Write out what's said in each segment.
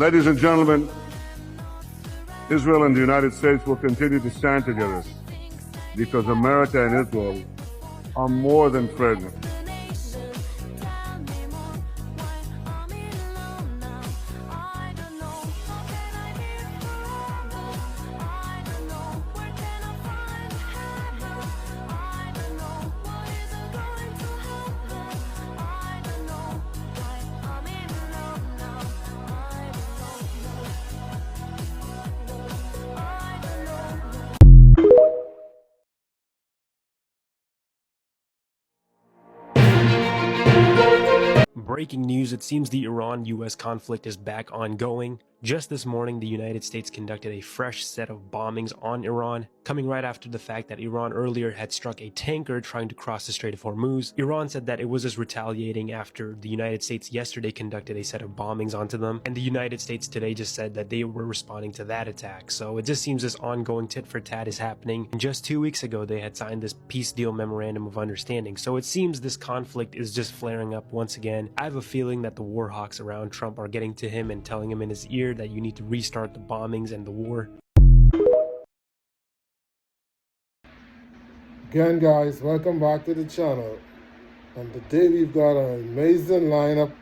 Ladies and gentlemen, Israel and the United States will continue to stand together because America and Israel are more than friends. Breaking news, it seems the Iran-US conflict is back ongoing. Just this morning, the United States conducted a fresh set of bombings on Iran, coming right after the fact that Iran earlier had struck a tanker trying to cross the Strait of Hormuz. Iran said that it was just retaliating after the United States yesterday conducted a set of bombings onto them, and the United States today just said that they were responding to that attack. So it just seems this ongoing tit for tat is happening. And just 2 weeks ago, they had signed this peace deal memorandum of understanding. So it seems this conflict is just flaring up once again. I have a feeling that the war hawks around Trump are getting to him and telling him in his ear that you need to restart the bombings and the war. Again, guys, welcome back to the channel. And today we've got an amazing lineup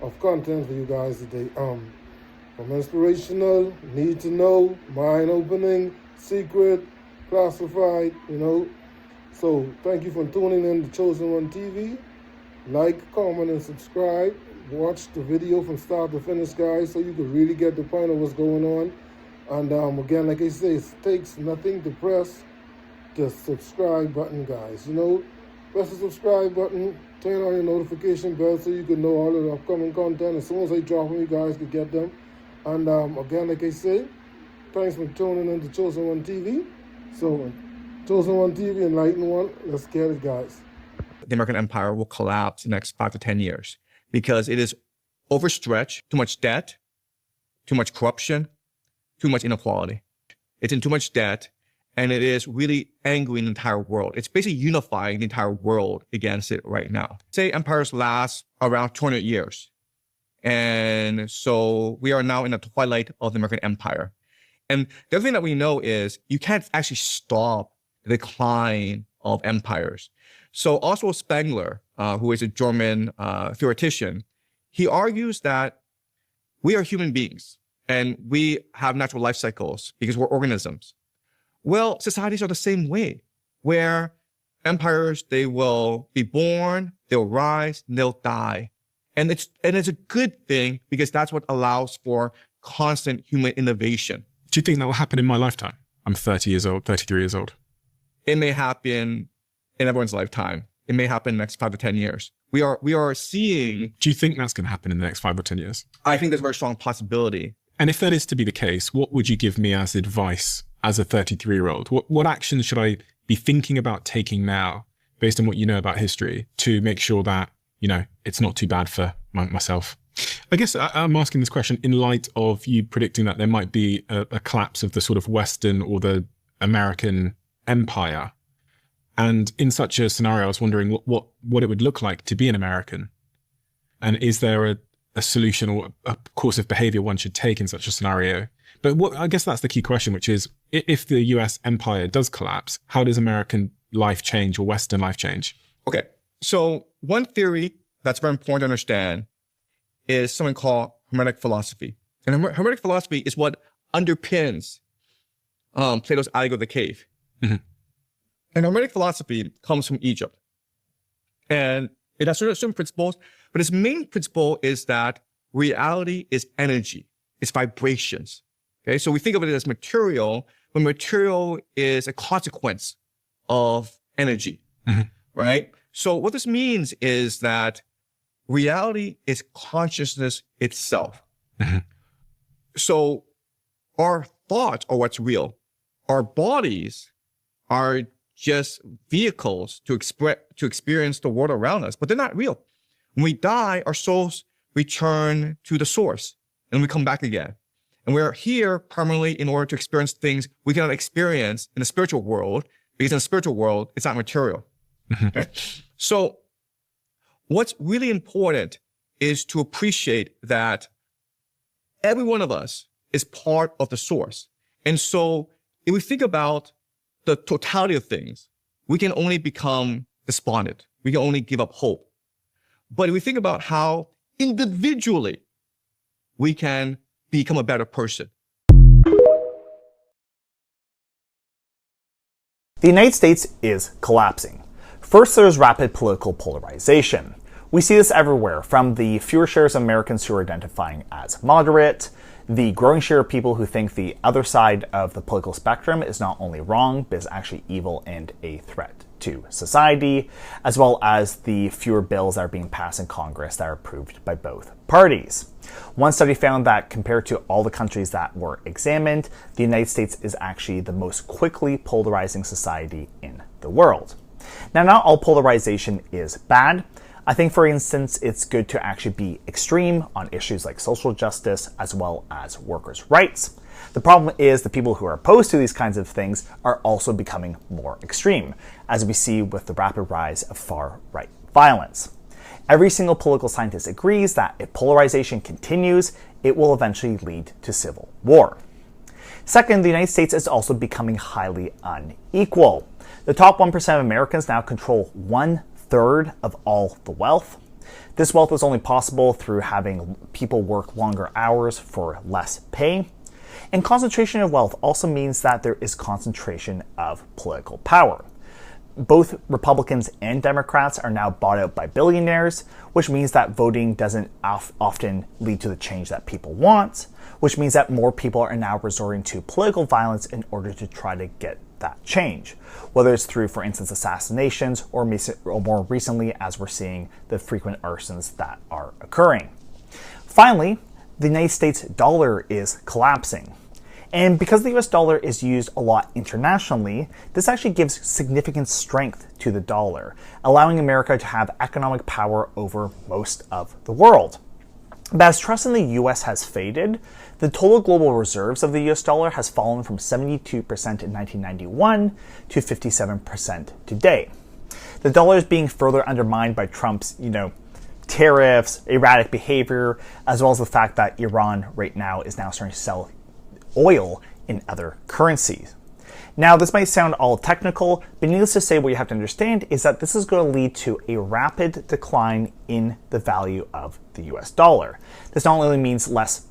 of content for you guys today. From inspirational, need to know, mind opening, secret, classified, So thank you for tuning in to Chosen One TV. Like, comment, and subscribe. Watch the video from start to finish, guys, so you can really get the point of what's going on. And again, like I say, it takes nothing to press the subscribe button, guys. Press the subscribe button, turn on your notification bell so you can know all of the upcoming content. As soon as I drop them, you guys can get them. And again, like I say, thanks for tuning in to Chosen One TV. So, Chosen One TV, Enlightened One. Let's get it, guys. The American empire will collapse in the next 5 to 10 years because it is overstretched, too much debt, too much corruption, too much inequality. It's in too much debt, and it is really angering the entire world. It's basically unifying the entire world against it right now. Say empires last around 200 years. And so we are now in the twilight of the American empire. And the other thing that we know is you can't actually stop the decline of empires. So Oswald Spengler, who is a German theoretician, he argues that we are human beings and we have natural life cycles because we're organisms. Well, societies are the same way, where empires, they will be born, they'll rise, and they'll die. And it's a good thing because that's what allows for constant human innovation. Do you think that will happen in my lifetime? I'm 30 years old, 33 years old. It may happen in everyone's lifetime. It may happen in the next 5 to 10 years. We are seeing... Do you think that's going to happen in the next 5 or 10 years? I think there's a very strong possibility. And if that is to be the case, what would you give me as advice as a 33-year-old? What actions should I be thinking about taking now, based on what you know about history, to make sure that, it's not too bad for myself? I guess I'm asking this question in light of you predicting that there might be a collapse of the sort of Western or the American empire. And in such a scenario, I was wondering what it would look like to be an American. And is there a solution or a course of behavior one should take in such a scenario? But I guess that's the key question, which is, if the US empire does collapse, how does American life change or Western life change? Okay, so one theory that's very important to understand is something called Hermetic philosophy. And Hermetic philosophy is what underpins Plato's Allegory of the Cave. Mm-hmm. And Hermetic philosophy comes from Egypt. And it has certain principles, but its main principle is that reality is energy, it's vibrations. Okay, so we think of it as material, but material is a consequence of energy, mm-hmm. right? So what this means is that reality is consciousness itself. Mm-hmm. So our thoughts are what's real. Our bodies are just vehicles to experience the world around us, but they're not real. When we die, our souls return to the source and we come back again. And we're here primarily in order to experience things we cannot experience in the spiritual world, because in the spiritual world, it's not material. Okay? So what's really important is to appreciate that every one of us is part of the source. And so if we think about the totality of things, we can only become despondent. We can only give up hope. But if we think about how individually we can become a better person. The United States is collapsing. First, there's rapid political polarization. We see this everywhere, from the fewer shares of Americans who are identifying as moderate, the growing share of people who think the other side of the political spectrum is not only wrong, but is actually evil and a threat to society, as well as the fewer bills that are being passed in Congress that are approved by both parties. One study found that compared to all the countries that were examined, the United States is actually the most quickly polarizing society in the world. Now, not all polarization is bad. I think, for instance, it's good to actually be extreme on issues like social justice as well as workers' rights. The problem is the people who are opposed to these kinds of things are also becoming more extreme, as we see with the rapid rise of far-right violence. Every single political scientist agrees that if polarization continues, it will eventually lead to civil war. Second, the United States is also becoming highly unequal. The top 1% of Americans now control 1/3 of all the wealth. This wealth is only possible through having people work longer hours for less pay. And concentration of wealth also means that there is concentration of political power. Both Republicans and Democrats are now bought out by billionaires, which means that voting doesn't often lead to the change that people want, which means that more people are now resorting to political violence in order to try to get that change, whether it's through, for instance, assassinations or more recently, as we're seeing, the frequent arsons that are occurring. Finally, the United States dollar is collapsing. And because the US dollar is used a lot internationally, this actually gives significant strength to the dollar, allowing America to have economic power over most of the world. But as trust in the US has faded, the total global reserves of the US dollar has fallen from 72% in 1991 to 57% today. The dollar is being further undermined by Trump's, tariffs, erratic behavior, as well as the fact that Iran right now is now starting to sell oil in other currencies. Now, this might sound all technical, but needless to say, what you have to understand is that this is going to lead to a rapid decline in the value of the US dollar. This not only means less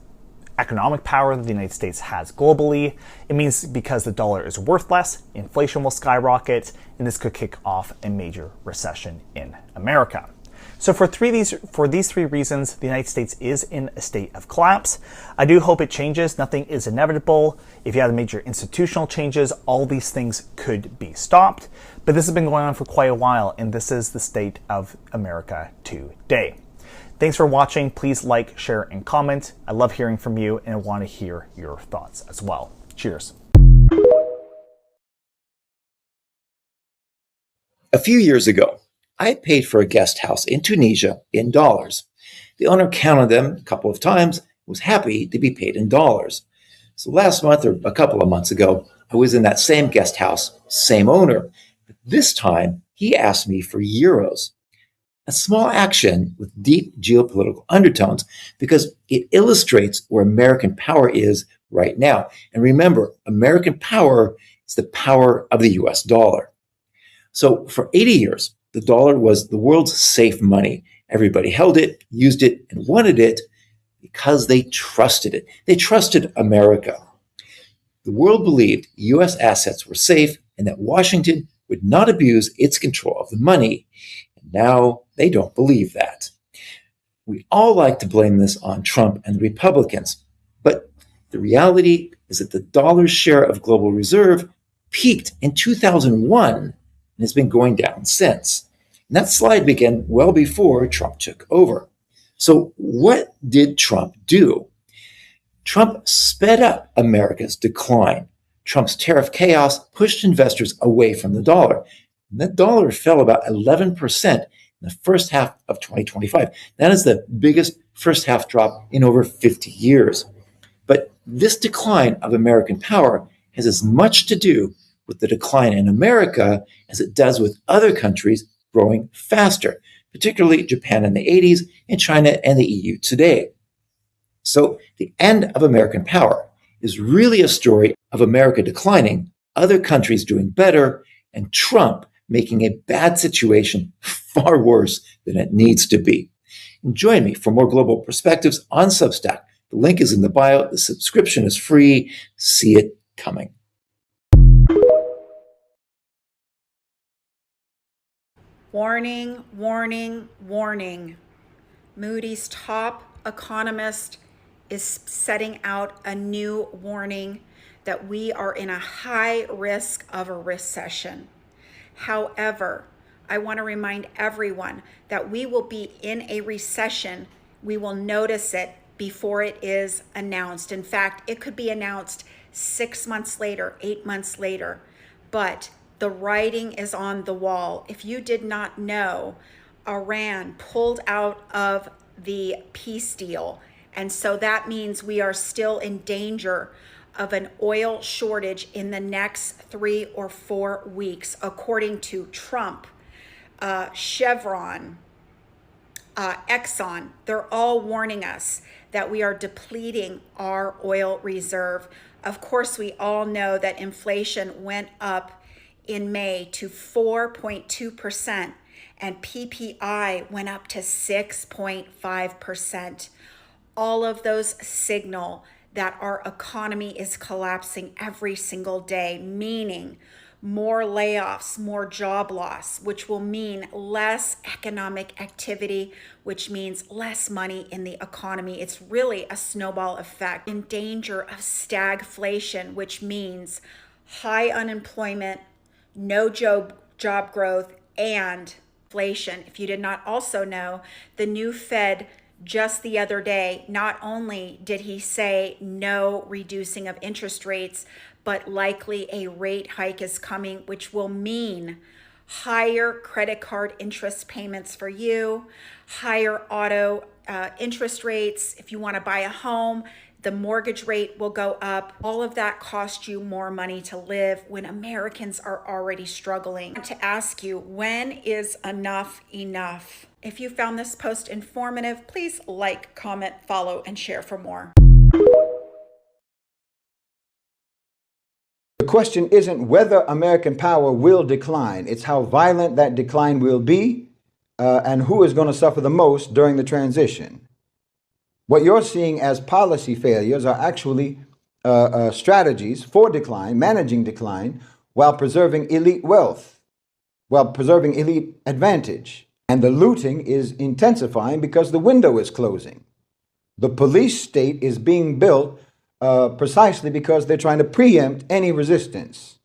economic power that the United States has globally, it means because the dollar is worth less, inflation will skyrocket, and this could kick off a major recession in America. So for these three reasons, the United States is in a state of collapse. I do hope it changes. Nothing is inevitable. If you have major institutional changes, all these things could be stopped. But this has been going on for quite a while, and this is the state of America today. Thanks for watching. Please like, share, and comment. I love hearing from you, and I want to hear your thoughts as well. Cheers. A few years ago, I had paid for a guest house in Tunisia in dollars. The owner counted them a couple of times, was happy to be paid in dollars. So last month, or a couple of months ago, I was in that same guest house, same owner. But this time, he asked me for euros. A small action with deep geopolitical undertones because it illustrates where American power is right now. And remember, American power is the power of the US dollar. So for 80 years, the dollar was the world's safe money. Everybody held it, used it, and wanted it because they trusted it. They trusted America. The world believed U.S. assets were safe and that Washington would not abuse its control of the money. And now they don't believe that. We all like to blame this on Trump and the Republicans, but the reality is that the dollar's share of global reserve peaked in 2001 and has been going down since. And that slide began well before Trump took over. So what did Trump do? Trump sped up America's decline. Trump's tariff chaos pushed investors away from the dollar. And the dollar fell about 11% in the first half of 2025. That is the biggest first half drop in over 50 years. But this decline of American power has as much to do with the decline in America as it does with other countries growing faster, particularly Japan in the 80s and China and the EU today. So the end of American power is really a story of America declining, other countries doing better, and Trump making a bad situation far worse than it needs to be. And join me for more global perspectives on Substack. The link is in the bio. The subscription is free. See it coming. Warning, warning, warning. Moody's top economist is setting out a new warning that we are in a high risk of a recession. However, I want to remind everyone that we will be in a recession. We will notice it before it is announced. In fact, it could be announced 6 months later, 8 months later, but the writing is on the wall. If you did not know, Iran pulled out of the peace deal. And so that means we are still in danger of an oil shortage in the next 3 or 4 weeks, according to Trump, Chevron, Exxon. They're all warning us that we are depleting our oil reserve. Of course, we all know that inflation went up in May to 4.2%, and PPI went up to 6.5%. All of those signal that our economy is collapsing every single day, meaning more layoffs, more job loss, which will mean less economic activity, which means less money in the economy. It's really a snowball effect. In danger of stagflation, which means high unemployment, no job growth, and inflation. If you did not also know, the new Fed just the other day, not only did he say no reducing of interest rates, but likely a rate hike is coming, which will mean higher credit card interest payments for you, higher auto interest rates. If you want to buy a home, the mortgage rate will go up. All of that costs you more money to live when Americans are already struggling. I want to ask you, when is enough enough? If you found this post informative, please like, comment, follow, and share for more. The question isn't whether American power will decline. It's how violent that decline will be and who is going to suffer the most during the transition. What you're seeing as policy failures are actually strategies for decline, managing decline, while preserving elite wealth, while preserving elite advantage. And the looting is intensifying because the window is closing. The police state is being built precisely because they're trying to preempt any resistance.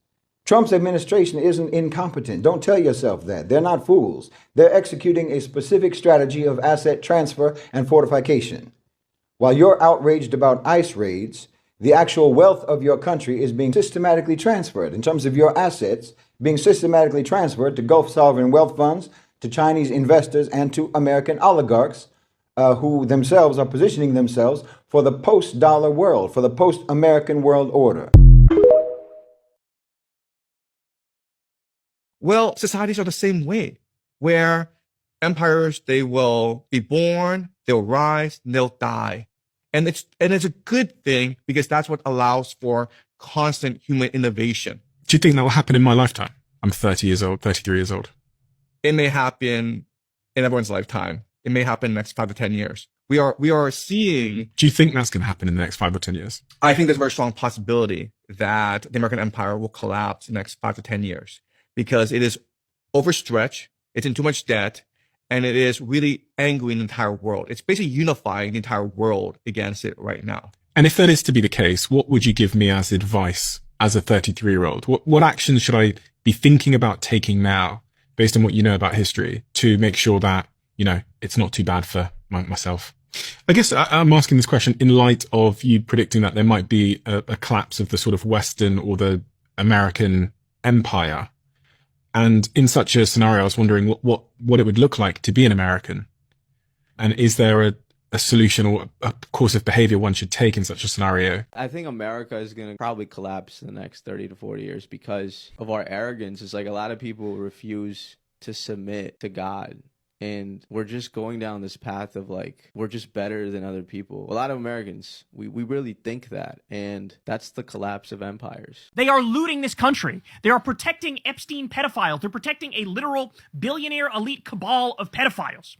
Trump's administration isn't incompetent. Don't tell yourself that. They're not fools. They're executing a specific strategy of asset transfer and fortification. While you're outraged about ICE raids, the actual wealth of your country is being systematically transferred in terms of your assets being systematically transferred to Gulf sovereign wealth funds, to Chinese investors, and to American oligarchs who themselves are positioning themselves for the post-dollar world, for the post-American world order. Well, societies are the same way, where empires, they will be born, they'll rise, and they'll die. And it's a good thing because that's what allows for constant human innovation. Do you think that will happen in my lifetime? I'm 30 years old, 33 years old. It may happen in everyone's lifetime. It may happen in the next 5 to 10 years. We are seeing. Do you think that's going to happen in the next 5 or 10 years? I think there's a very strong possibility that the American empire will collapse in the next 5 to 10 years because it is overstretched, it's in too much debt, and it is really angering the entire world. It's basically unifying the entire world against it right now. And if that is to be the case, what would you give me as advice as a 33-year-old? What actions should I be thinking about taking now based on what you know about history to make sure that, you know, it's not too bad for myself? I guess I'm asking this question in light of you predicting that there might be a collapse of the sort of Western or the American empire. And in such a scenario, I was wondering what it would look like to be an American. And is there a solution or a course of behavior one should take in such a scenario? I think America is going to probably collapse in the next 30 to 40 years because of our arrogance. It's like a lot of people refuse to submit to God. And we're just going down this path of like, we're just better than other people. A lot of Americans, we really think that. And that's the collapse of empires. They are looting this country. They are protecting Epstein pedophiles. They're protecting a literal billionaire elite cabal of pedophiles.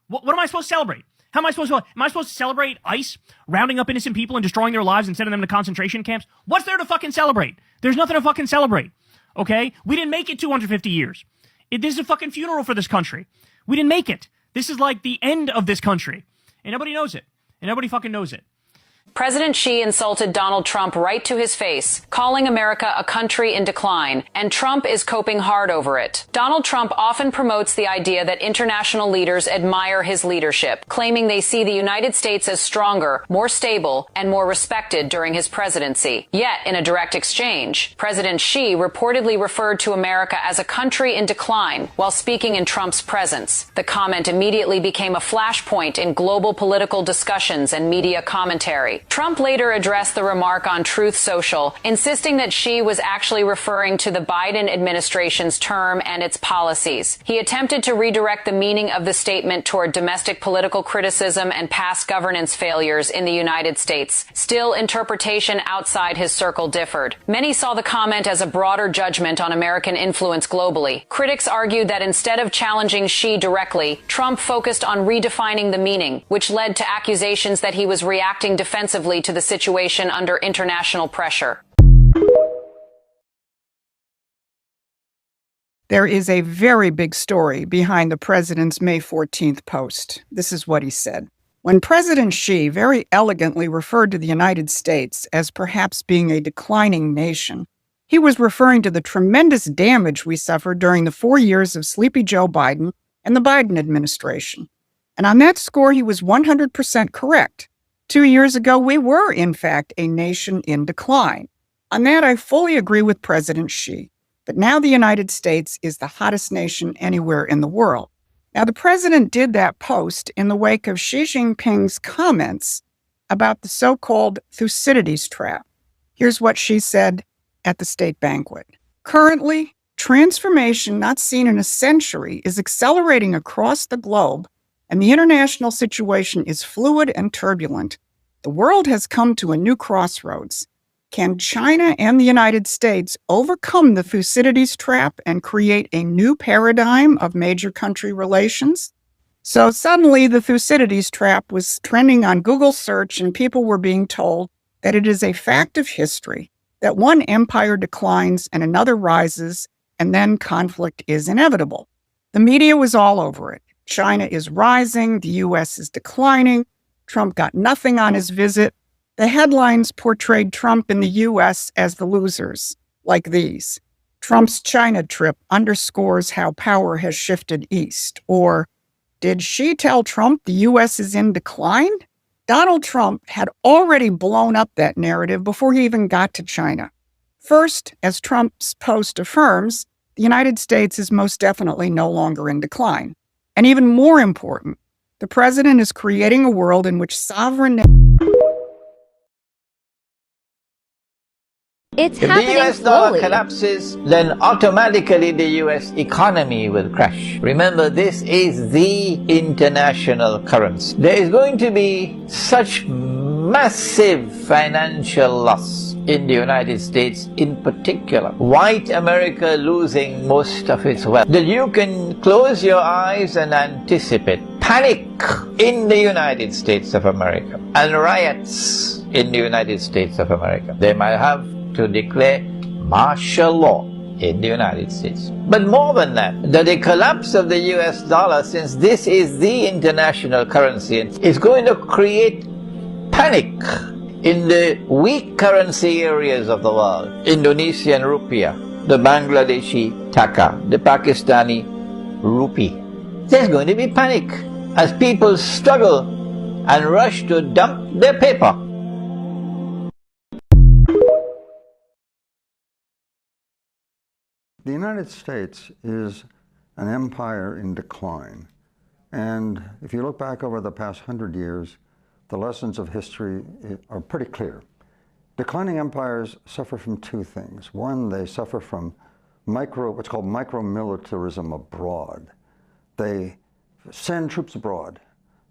What am I supposed to celebrate? How am I supposed to celebrate ICE rounding up innocent people and destroying their lives and sending them to concentration camps? What's there to fucking celebrate? There's nothing to fucking celebrate. Okay? We didn't make it 250 years. This is a fucking funeral for this country. We didn't make it. This is like the end of this country. And nobody knows it. And nobody fucking knows it. President Xi insulted Donald Trump right to his face, calling America a country in decline, and Trump is coping hard over it. Donald Trump often promotes the idea that international leaders admire his leadership, claiming they see the United States as stronger, more stable, and more respected during his presidency. Yet, in a direct exchange, President Xi reportedly referred to America as a country in decline while speaking in Trump's presence. The comment immediately became a flashpoint in global political discussions and media commentary. Trump later addressed the remark on Truth Social, insisting that Xi was actually referring to the Biden administration's term and its policies. He attempted to redirect the meaning of the statement toward domestic political criticism and past governance failures in the United States. Still, interpretation outside his circle differed. Many saw the comment as a broader judgment on American influence globally. Critics argued that instead of challenging Xi directly, Trump focused on redefining the meaning, which led to accusations that he was reacting defensively to the situation under international pressure. There is a very big story behind the president's May 14th post. This is what he said. When President Xi very elegantly referred to the United States as perhaps being a declining nation, he was referring to the tremendous damage we suffered during the 4 years of Sleepy Joe Biden and the Biden administration. And on that score, he was 100% correct. 2 years ago, we were, in fact, a nation in decline. On that, I fully agree with President Xi. But now the United States is the hottest nation anywhere in the world. Now, the president did that post in the wake of Xi Jinping's comments about the so-called Thucydides trap. Here's what she said at the state banquet. Currently, transformation not seen in a century is accelerating across the globe, and the international situation is fluid and turbulent. The world has come to a new crossroads. Can China and the United States overcome the Thucydides trap and create a new paradigm of major country relations? So suddenly the Thucydides trap was trending on Google search, and people were being told that it is a fact of history that one empire declines and another rises, and then conflict is inevitable. The media was all over it. China is rising, the U.S. is declining, Trump got nothing on his visit. The headlines portrayed Trump and the U.S. as the losers, like these. Trump's China trip underscores how power has shifted east. Or, did Xi tell Trump the U.S. is in decline? Donald Trump had already blown up that narrative before he even got to China. First, as Trump's post affirms, the United States is most definitely no longer in decline. And even more important, the president is creating a world in which sovereign... If the US dollar collapses, then automatically the US economy will crash. Remember, this is the international currency. There is going to be such massive financial loss in the United States in particular. White America losing most of its wealth. That you can close your eyes and anticipate panic in the United States of America and riots in the United States of America. They might have to declare martial law in the United States. But more than that, the collapse of the US dollar, since this is the international currency, is going to create panic in the weak currency areas of the world. Indonesian rupiah, the Bangladeshi taka, the Pakistani rupee. There's going to be panic as people struggle and rush to dump their paper. The United States is an empire in decline. And if you look back over the past 100 years, the lessons of history are pretty clear. Declining empires suffer from two things. One, they suffer from what's called micro-militarism abroad. They send troops abroad.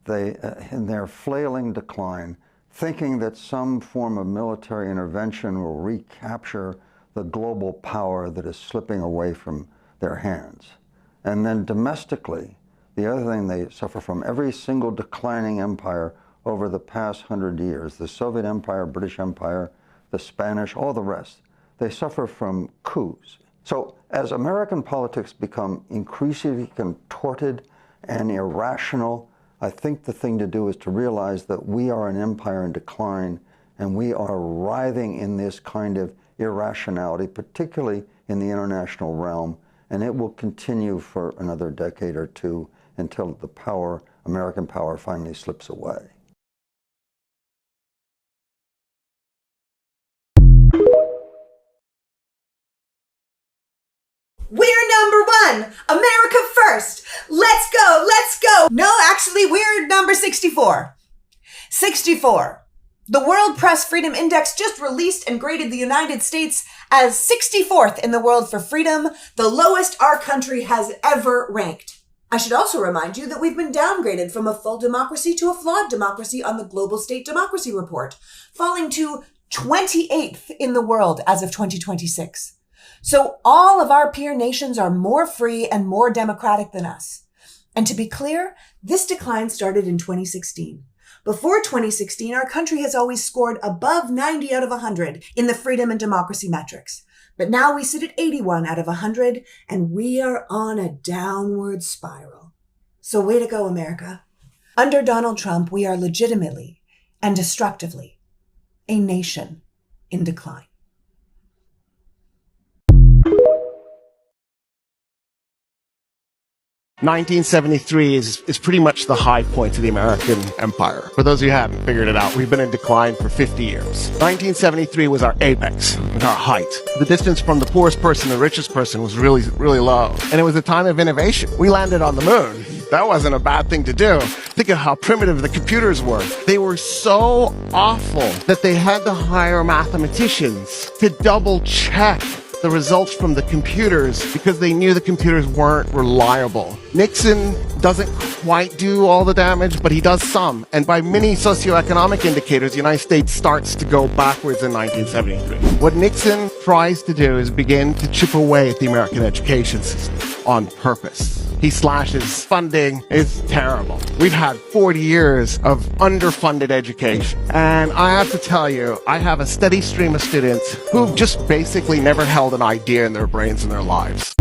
They, in their flailing decline, thinking that some form of military intervention will recapture the global power that is slipping away from their hands. And then domestically, the other thing they suffer from, every single declining empire over the past 100 years, the Soviet Empire, British Empire, the Spanish, all the rest, they suffer from coups. So as American politics become increasingly contorted and irrational, I think the thing to do is to realize that we are an empire in decline, and we are writhing in this kind of irrationality, particularly in the international realm, and it will continue for another decade or two until the power, American power, finally slips away. We're number one! America first! Let's go! Let's go! No, actually, we're number 64. 64. The World Press Freedom Index just released and graded the United States as 64th in the world for freedom, the lowest our country has ever ranked. I should also remind you that we've been downgraded from a full democracy to a flawed democracy on the Global State Democracy Report, falling to 28th in the world as of 2026. So all of our peer nations are more free and more democratic than us. And to be clear, this decline started in 2016. Before 2016, our country has always scored above 90 out of 100 in the freedom and democracy metrics. But now we sit at 81 out of 100, and we are on a downward spiral. So way to go, America. Under Donald Trump, we are legitimately and destructively a nation in decline. (1973) is pretty much the high point of the American empire. For those of you who haven't figured it out, we've been in decline for 50 years. 1973 was our apex, was our height. The distance from the poorest person to the richest person was really, really low. And it was a time of innovation. We landed on the moon. That wasn't a bad thing to do. Think of how primitive the computers were. They were so awful that they had to hire mathematicians to double check the results from the computers because they knew the computers weren't reliable. Nixon doesn't quite do all the damage, but he does some. And by many socioeconomic indicators, the United States starts to go backwards in 1973. What Nixon tries to do is begin to chip away at the American education system on purpose. He slashes funding. It's terrible. We've had 40 years of underfunded education. And I have to tell you, I have a steady stream of students who've just basically never held an idea in their brains in their lives.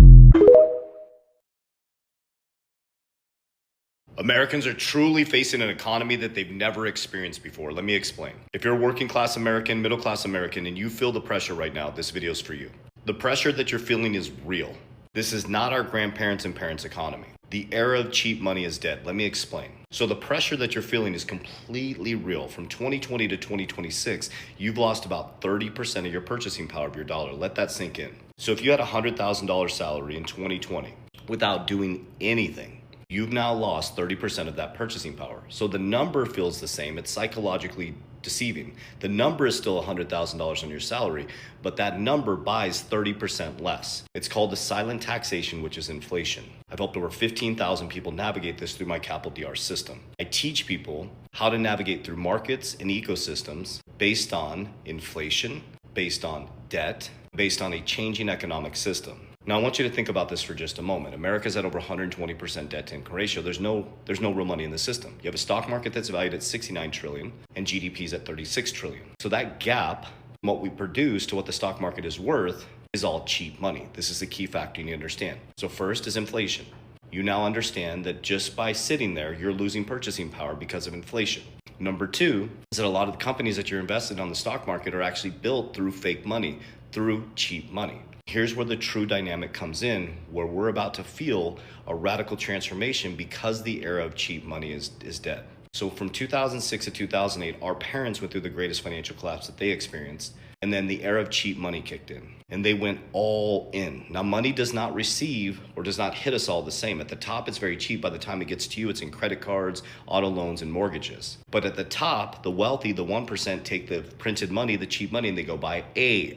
Americans are truly facing an economy that they've never experienced before. Let me explain. If you're a working class American, middle class American, and you feel the pressure right now, this video is for you. The pressure that you're feeling is real. This is not our grandparents' and parents' economy. The era of cheap money is dead. Let me explain. So the pressure that you're feeling is completely real. From 2020 to 2026, you've lost about 30% of your purchasing power of your dollar. Let that sink in. So if you had a $100,000 salary in 2020 without doing anything, you've now lost 30% of that purchasing power. So the number feels the same. It's psychologically deceiving. The number is still $100,000 on your salary, but that number buys 30% less. It's called the silent taxation, which is inflation. I've helped over 15,000 people navigate this through my Capital DR system. I teach people how to navigate through markets and ecosystems based on inflation, based on debt, based on a changing economic system. Now, I want you to think about this for just a moment. America's at over 120% debt to income ratio. There's no real money in the system. You have a stock market that's valued at 69 trillion and GDP's at 36 trillion. So that gap from what we produce to what the stock market is worth is all cheap money. This is the key factor you need to understand. So first is inflation. You now understand that just by sitting there, you're losing purchasing power because of inflation. Number two is that a lot of the companies that you're invested on the stock market are actually built through fake money, through cheap money. Here's where the true dynamic comes in, where we're about to feel a radical transformation because the era of cheap money is dead. So from 2006 to 2008, our parents went through the greatest financial collapse that they experienced. And then the era of cheap money kicked in and they went all in. Now, money does not receive or does not hit us all the same. At the top, it's very cheap. By the time it gets to you, it's in credit cards, auto loans, and mortgages. But at the top, the wealthy, the 1%, take the printed money, the cheap money, and they go buy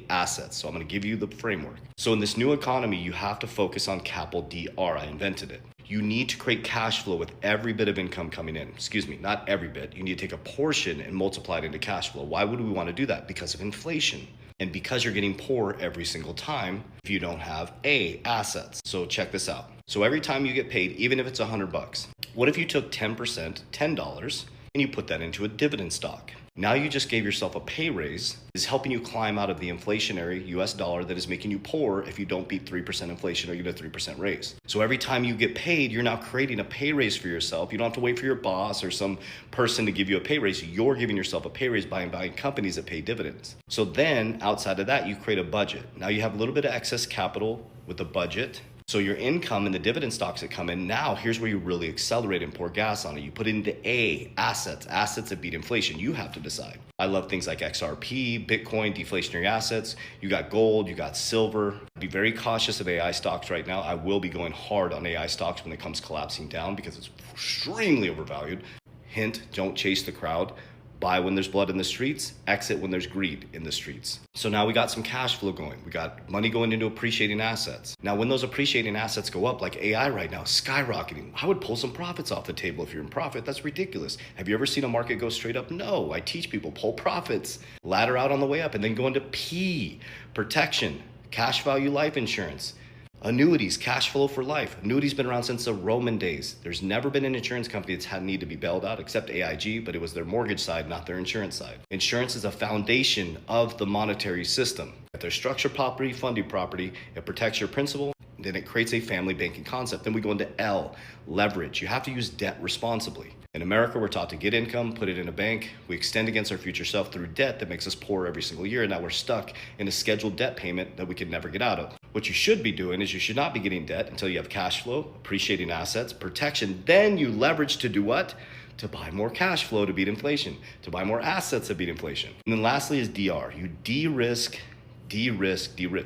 assets. So I'm going to give you the framework. So in this new economy, you have to focus on Capital DR. I invented it. You need to create cash flow with every bit of income coming in. Excuse me, not every bit. You need to take a portion and multiply it into cash flow. Why would we want to do that? Because of inflation. And because you're getting poor every single time if you don't have assets. So check this out. So every time you get paid, even if it's $100, what if you took 10%, $10, and you put that into a dividend stock? Now you just gave yourself a pay raise, is helping you climb out of the inflationary US dollar that is making you poor if you don't beat 3% inflation or get a 3% raise. So every time you get paid, you're now creating a pay raise for yourself. You don't have to wait for your boss or some person to give you a pay raise. You're giving yourself a pay raise by buying companies that pay dividends. So then outside of that, you create a budget. Now you have a little bit of excess capital with the budget. So your income and the dividend stocks that come in, now here's where you really accelerate and pour gas on it. You put it into assets that beat inflation. You have to decide. I love things like XRP, Bitcoin, deflationary assets. You got gold, you got silver. Be very cautious of AI stocks right now. I will be going hard on AI stocks when it comes collapsing down because it's extremely overvalued. Hint, don't chase the crowd. Buy when there's blood in the streets, exit when there's greed in the streets. So now we got some cash flow going. We got money going into appreciating assets. Now, when those appreciating assets go up, like AI right now, skyrocketing, I would pull some profits off the table if you're in profit. That's ridiculous. Have you ever seen a market go straight up? No, I teach people, pull profits, ladder out on the way up, and then go into P, protection, cash value life insurance. Annuities, cash flow for life. Annuities been around since the Roman days. There's never been an insurance company that's had a need to be bailed out except AIG, but it was their mortgage side, not their insurance side. Insurance is a foundation of the monetary system. If there's structured property, funded property, it protects your principal, then it creates a family banking concept. Then we go into L, leverage. You have to use debt responsibly. In America, we're taught to get income, put it in a bank. We extend against our future self through debt that makes us poor every single year. And now we're stuck in a scheduled debt payment that we can never get out of. What you should be doing is you should not be getting debt until you have cash flow, appreciating assets, protection. Then you leverage to do what? To buy more cash flow to beat inflation, to buy more assets to beat inflation. And then lastly is DR. You de-risk.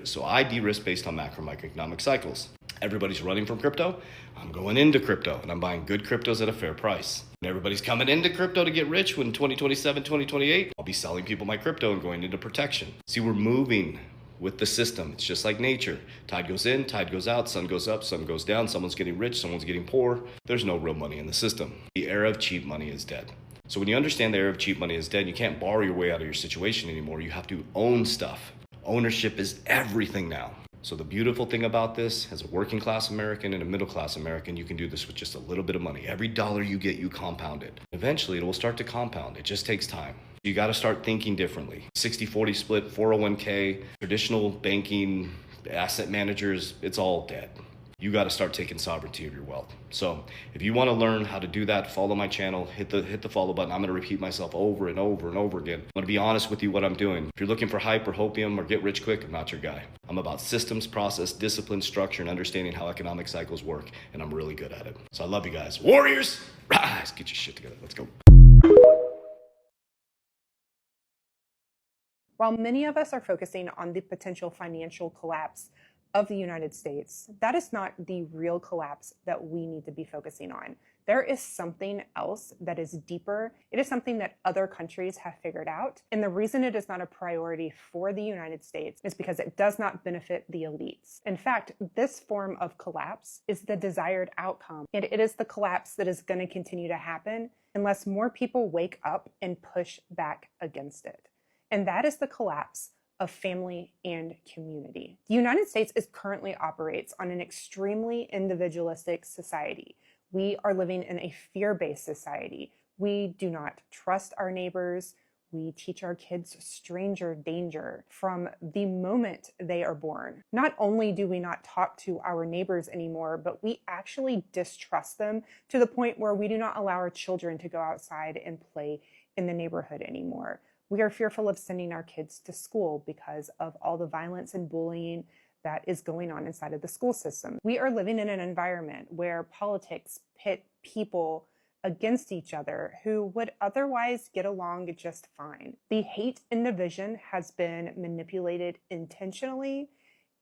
So I de-risk based on macro microeconomic cycles. Everybody's running from crypto. I'm going into crypto and I'm buying good cryptos at a fair price. And everybody's coming into crypto to get rich when 2027, 2028, I'll be selling people my crypto and going into protection. See, we're moving with the system. It's just like nature. Tide goes in, tide goes out, sun goes up, sun goes down. Someone's getting rich, someone's getting poor. There's no real money in the system. The era of cheap money is dead. So when you understand the era of cheap money is dead, you can't borrow your way out of your situation anymore. You have to own stuff. Ownership is everything now. So the beautiful thing about this, as a working class American and a middle class American, you can do this with just a little bit of money. Every dollar you get, you compound it. Eventually, it will start to compound. It just takes time. You got to start thinking differently. 60-40 split, 401k, traditional banking, asset managers, it's all dead. You got to start taking sovereignty of your wealth. So if you want to learn how to do that, follow my channel, hit the follow button. I'm going to repeat myself over and over and over again. I'm going to be honest with you what I'm doing. If you're looking for hype or hopium or get rich quick, I'm not your guy. I'm about systems, process, discipline, structure, and understanding how economic cycles work. And I'm really good at it. So I love you guys. Warriors, rise, get your shit together. Let's go. While many of us are focusing on the potential financial collapse of the United States, that is not the real collapse that we need to be focusing on. There is something else that is deeper. It is something that other countries have figured out. And the reason it is not a priority for the United States is because it does not benefit the elites. In fact, this form of collapse is the desired outcome. And it is the collapse that is going to continue to happen unless more people wake up and push back against it. And that is the collapse of family and community. The United States currently operates on an extremely individualistic society. We are living in a fear-based society. We do not trust our neighbors. We teach our kids stranger danger from the moment they are born. Not only do we not talk to our neighbors anymore, but we actually distrust them to the point where we do not allow our children to go outside and play in the neighborhood anymore. We are fearful of sending our kids to school because of all the violence and bullying that is going on inside of the school system. We are living in an environment where politics pit people against each other who would otherwise get along just fine. The hate and division has been manipulated intentionally.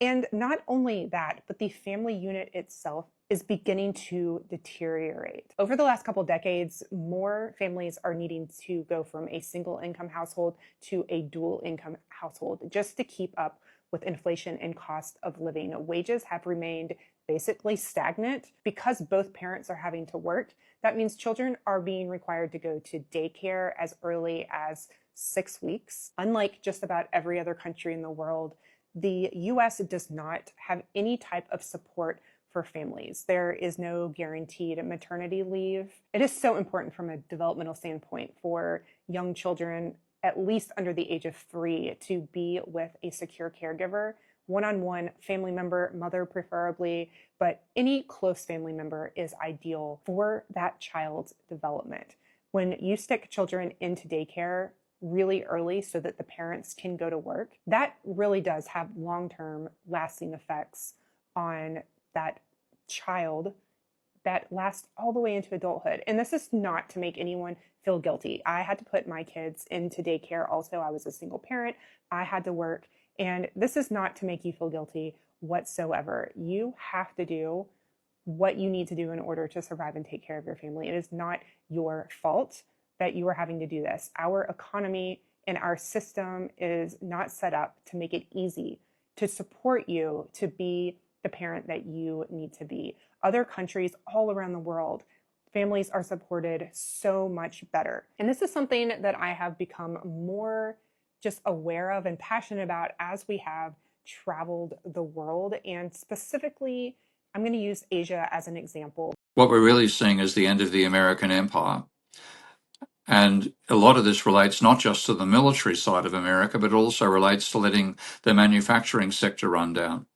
And not only that, but the family unit itself is beginning to deteriorate. Over the last couple decades, more families are needing to go from a single income household to a dual income household just to keep up with inflation and cost of living. Wages have remained basically stagnant because both parents are having to work. That means children are being required to go to daycare as early as 6 weeks. Unlike just about every other country in the world, the US does not have any type of support for families. There is no guaranteed maternity leave. It is so important from a developmental standpoint for young children, at least under the age of 3, to be with a secure caregiver, one-on-one family member, mother preferably, but any close family member is ideal for that child's development. When you stick children into daycare really early so that the parents can go to work, that really does have long-term lasting effects on that child that last all the way into adulthood. And this is not to make anyone feel guilty. I had to put my kids into daycare also. I was a single parent. I had to work. And this is not to make you feel guilty whatsoever. You have to do what you need to do in order to survive and take care of your family. It is not your fault that you are having to do this. Our economy and our system is not set up to make it easy to support you to be the parent that you need to be. Other countries all around the world, families are supported so much better. And this is something that I have become more just aware of and passionate about as we have traveled the world. And specifically, I'm going to use Asia as an example. What we're really seeing is the end of the American empire. And a lot of this relates not just to the military side of America, but also relates to letting the manufacturing sector run down.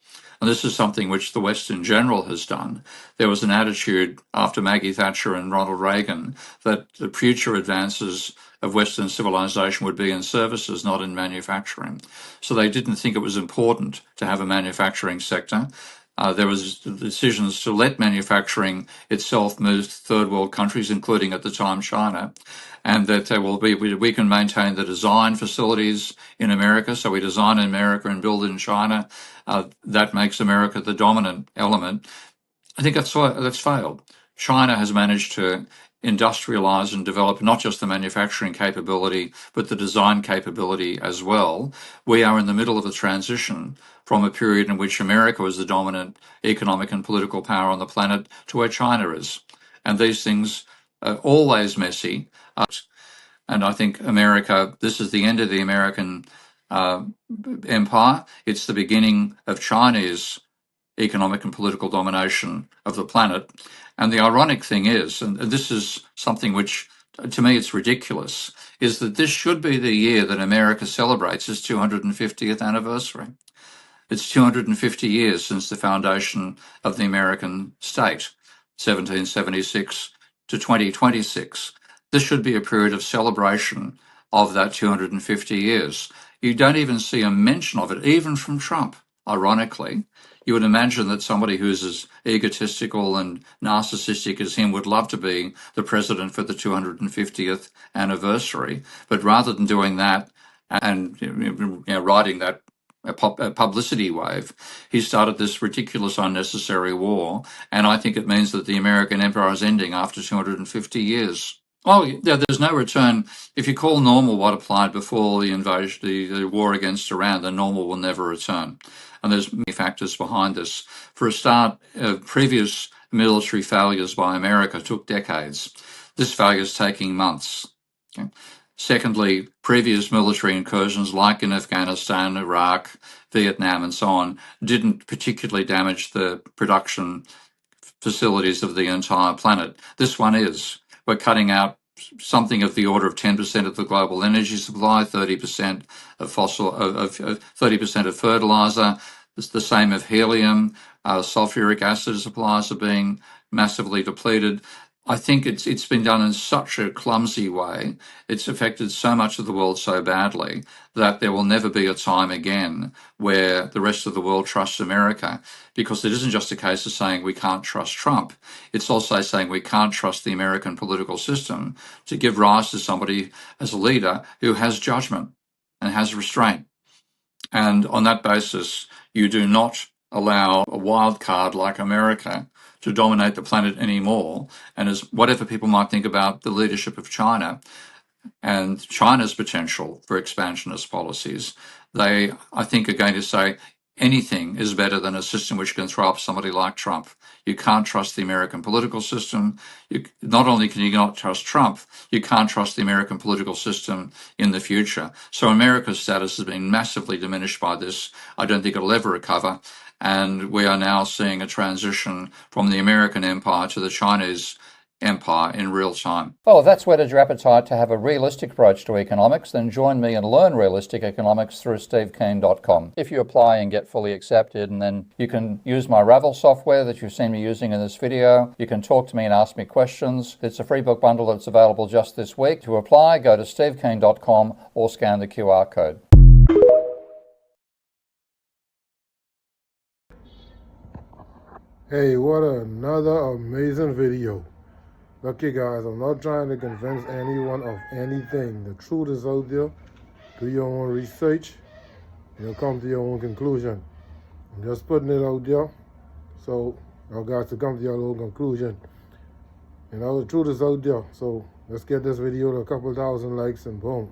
And this is something which the West in general has done. There was an attitude after Maggie Thatcher and Ronald Reagan that the future advances of Western civilization would be in services, not in manufacturing. So they didn't think it was important to have a manufacturing sector. There was decisions to let manufacturing itself move to third world countries, including at the time China, and that there will be, we can maintain the design facilities in America. So we design in America and build in China. That makes America the dominant element. I think that's failed. China has managed to industrialize and develop not just the manufacturing capability, but the design capability as well. We are in the middle of a transition from a period in which America was the dominant economic and political power on the planet to where China is. And these things are always messy. And I think America, this is the end of the American empire. It's the beginning of Chinese economic and political domination of the planet. And the ironic thing is, and this is something which, to me, it's ridiculous, is that this should be the year that America celebrates its 250th anniversary. It's 250 years since the foundation of the American state, 1776 to 2026. This should be a period of celebration of that 250 years. You don't even see a mention of it, even from Trump, ironically. You would imagine that somebody who's as egotistical and narcissistic as him would love to be the president for the 250th anniversary. But rather than doing that and riding that publicity wave, he started this ridiculous, unnecessary war. And I think it means that the American empire is ending after 250 years. Oh, yeah, there's no return. If you call normal what applied before the invasion, the war against Iran, then normal will never return. And there's many factors behind this. For a start, previous military failures by America took decades. This failure is taking months. Okay. Secondly, previous military incursions like in Afghanistan, Iraq, Vietnam, and so on, didn't particularly damage the production facilities of the entire planet. This one is. We're cutting out something of the order of 10% of the global energy supply, 30% of 30% of fertilizer. It's the same of helium. Sulfuric acid supplies are being massively depleted. I think it's been done in such a clumsy way. It's affected so much of the world so badly that there will never be a time again where the rest of the world trusts America, because it isn't just a case of saying we can't trust Trump. It's also saying we can't trust the American political system to give rise to somebody as a leader who has judgment and has restraint. And on that basis, you do not allow a wild card like America to dominate the planet anymore. And as whatever people might think about the leadership of China and China's potential for expansionist policies, they, I think, are going to say, anything is better than a system which can throw up somebody like Trump. You can't trust the American political system. Not only can you not trust Trump, you can't trust the American political system in the future. So America's status has been massively diminished by this. I don't think it'll ever recover. And we are now seeing a transition from the American empire to the Chinese empire in real time. Well, if that's whetted your appetite to have a realistic approach to economics, then join me and learn realistic economics through stevekeen.com. If you apply and get fully accepted, and then you can use my Ravel software that you've seen me using in this video. You can talk to me and ask me questions. It's a free book bundle that's available just this week. To apply, go to stevekeen.com or scan the QR code. Hey, what another amazing video. Look here guys, I'm not trying to convince anyone of anything. The truth is out there. Do your own research and you'll come to your own conclusion. I'm just putting it out there so y'all guys to come to your own conclusion. You know, the truth is out there. So let's get this video to a couple thousand likes and boom.